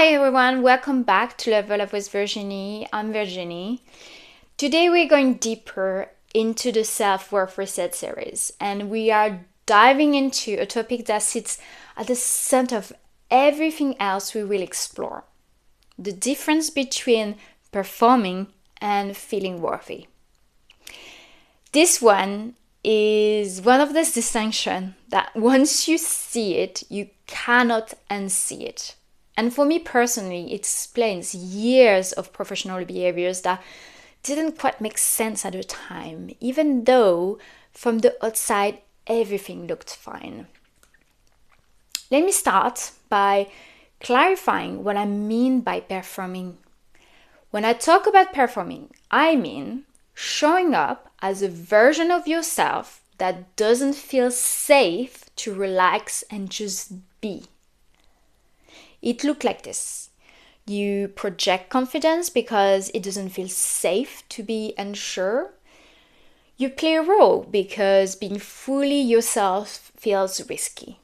Hi everyone, welcome back to Level Up with Virginie. I'm Virginie. Today we're going deeper into the Self-Worth Reset series, and we are diving into a topic that sits at the center of everything else we will explore: the difference between performing and feeling worthy. This one is one of those distinctions that once you see it, you cannot unsee it. And for me personally, it explains years of professional behaviors that didn't quite make sense at the time, even though from the outside everything looked fine. Let me start by clarifying what I mean by performing. When I talk about performing, I mean showing up as a version of yourself that doesn't feel safe to relax and just be. It looked like this. You project confidence because it doesn't feel safe to be unsure. You play a role because being fully yourself feels risky.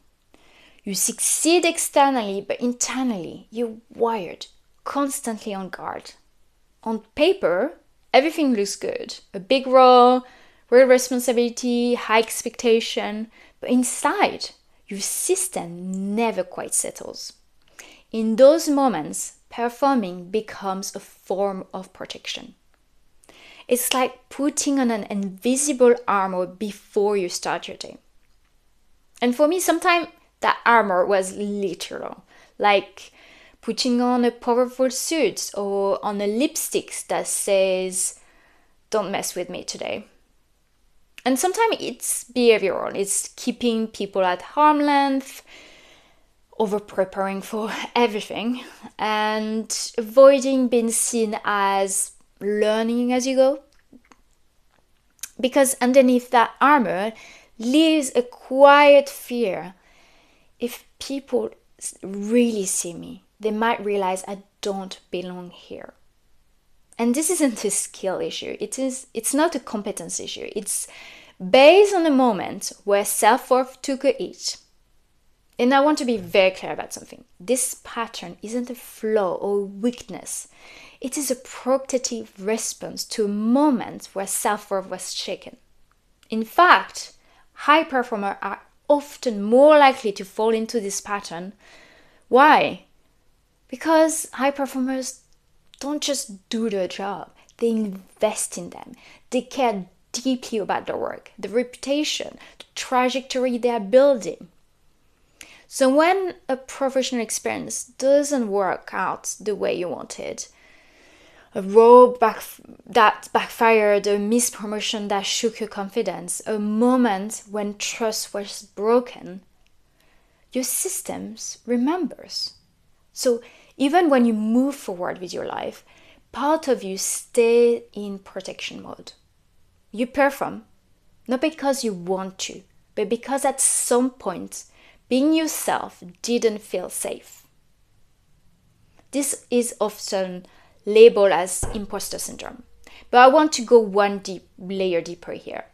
You succeed externally, but internally you're wired, constantly on guard. On paper, everything looks good. A big role, real responsibility, high expectation, but inside, your system never quite settles. In those moments, performing becomes a form of protection. It's like putting on an invisible armor before you start your day. And for me, sometimes that armor was literal, like putting on a powerful suit or on a lipstick that says, "Don't mess with me today." And sometimes it's behavioral, it's keeping people at arm's length, over preparing for everything, and avoiding being seen as learning as you go. Because underneath that armor lives a quiet fear. If people really see me, they might realize I don't belong here. And this isn't a skill issue. It's not a competence issue. It's based on a moment where self-worth took a hit. And I want to be very clear about something. This pattern isn't a flaw or weakness. It is a protective response to a moment where self-worth was shaken. In fact, high performers are often more likely to fall into this pattern. Why? Because high performers don't just do their job, they invest in them. They care deeply about their work, the reputation, the trajectory they are building. So when a professional experience doesn't work out the way you wanted, a role that backfired, a missed promotion that shook your confidence, a moment when trust was broken, your systems remembers. So even when you move forward with your life, part of you stays in protection mode. You perform, not because you want to, but because at some point, being yourself didn't feel safe. This is often labeled as imposter syndrome, but I want to go one layer deeper here.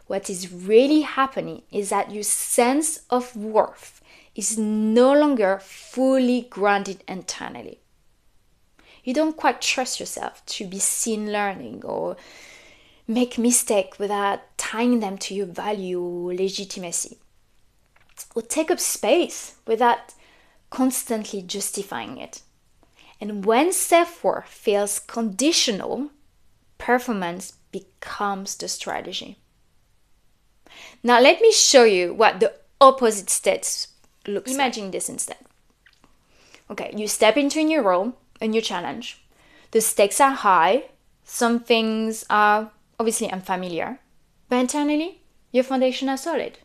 What is really happening is that your sense of worth is no longer fully grounded internally. You don't quite trust yourself to be seen learning or make mistakes without tying them to your value or legitimacy, or take up space without constantly justifying it. And when self-worth feels conditional, performance becomes the strategy. Now let me show you what the opposite state looks like. Imagine this instead. Okay, you step into a new role, a new challenge. The stakes are high. Some things are obviously unfamiliar. But internally, your foundation is solid.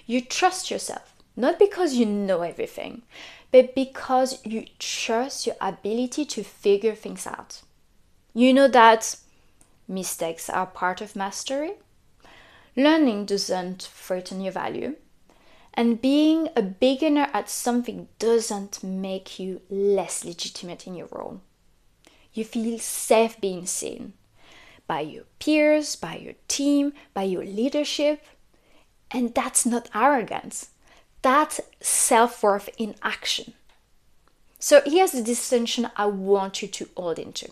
You trust yourself, not because you know everything, but because you trust your ability to figure things out. You know that mistakes are part of mastery, learning doesn't threaten your value, and being a beginner at something doesn't make you less legitimate in your role. You feel safe being seen by your peers, by your team, by your leadership. And that's not arrogance. That's self-worth in action. So here's the distinction I want you to hold into.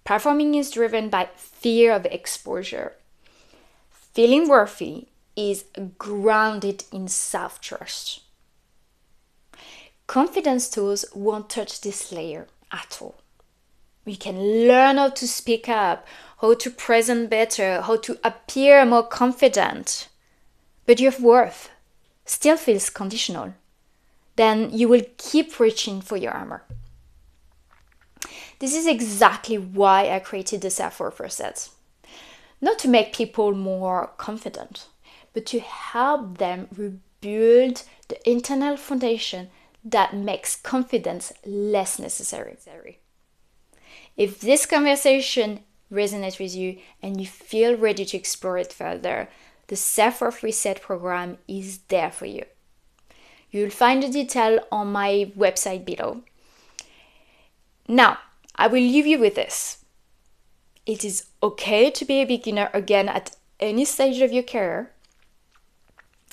Performing is driven by fear of exposure. Feeling worthy is grounded in self-trust. Confidence tools won't touch this layer at all. We can learn how to speak up, how to present better, how to appear more confident. But your worth still feels conditional. Then you will keep reaching for your armor. This is exactly why I created the self-worth reset. Not to make people more confident, but to help them rebuild the internal foundation that makes confidence less necessary. If this conversation resonates with you and you feel ready to explore it further, the Self-Worth Reset program is there for you. You'll find the detail on my website below. Now, I will leave you with this. It is okay to be a beginner again at any stage of your career.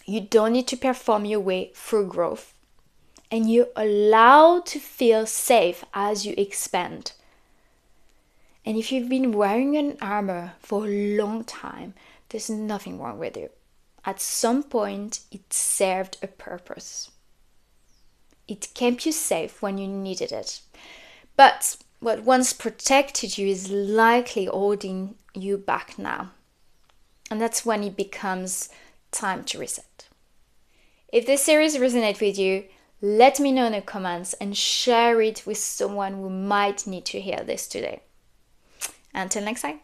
You don't need to perform your way through growth. And you're allowed to feel safe as you expand. And if you've been wearing an armor for a long time, there's nothing wrong with you. At some point, it served a purpose. It kept you safe when you needed it. But what once protected you is likely holding you back now. And that's when it becomes time to reset. If this series resonates with you, let me know in the comments and share it with someone who might need to hear this today. Until next time.